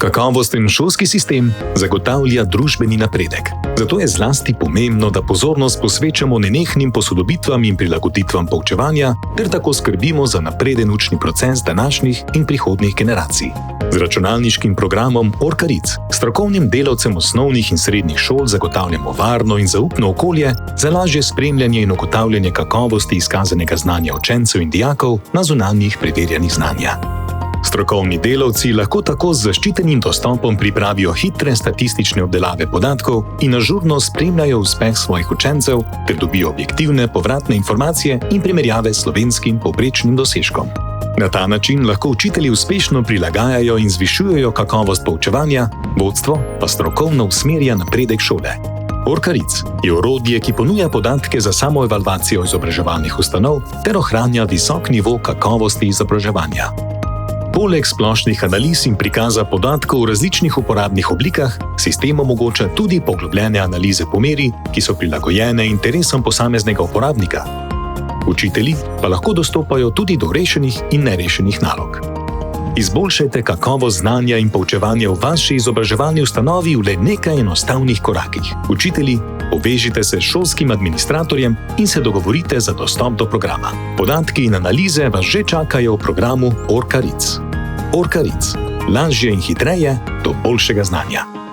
Kakovosten šolski sistem zagotavlja družbeni napredek. Zato je zlasti pomembno, da pozornost posvečamo nenehnim posodobitvam in prilagoditvam poučevanja, ter tako skrbimo za napreden učni proces današnjih in prihodnjih generacij. Z računalniškim programom Orkaric strokovnim delavcem osnovnih in srednjih šol zagotavljamo varno in zaupno okolje za lažje spremljanje in ugotavljanje kakovosti izkazanega znanja učencev in dijakov na zunanjih preverjanjih znanja. Strokovni delavci lahko tako z zaščitenim dostopom pripravijo hitre statistične obdelave podatkov in ažurno spremljajo uspeh svojih učencev ter dobijo objektivne povratne informacije in primerjave s slovenskim povprečnim dosežkom. Na ta način lahko učitelji uspešno prilagajajo in zvišujejo kakovost poučevanja, vodstvo pa strokovno usmerja napredek šole. Orkaric je orodje, ki ponuja podatke za samoevalvacijo izobraževalnih ustanov ter ohranja visok nivo kakovosti izobraževanja. Poleg splošnih analiz in prikaza podatkov v različnih uporabnih oblikah, sistem omogoča tudi poglobljene analize po meri, ki so prilagojene interesom posameznega uporabnika. Učitelji pa lahko dostopajo tudi do rešenih in nerešenih nalog. Izboljšajte kakovost znanja in poučevanja v vaši izobraževalni ustanovi v le nekaj enostavnih korakih. Učitelji, povežite se s šolskim administratorjem in se dogovorite za dostop do programa. Podatki in analize vas že čakajo v programu Orkaric. Orkaric. Lažje in hitreje do boljšega znanja.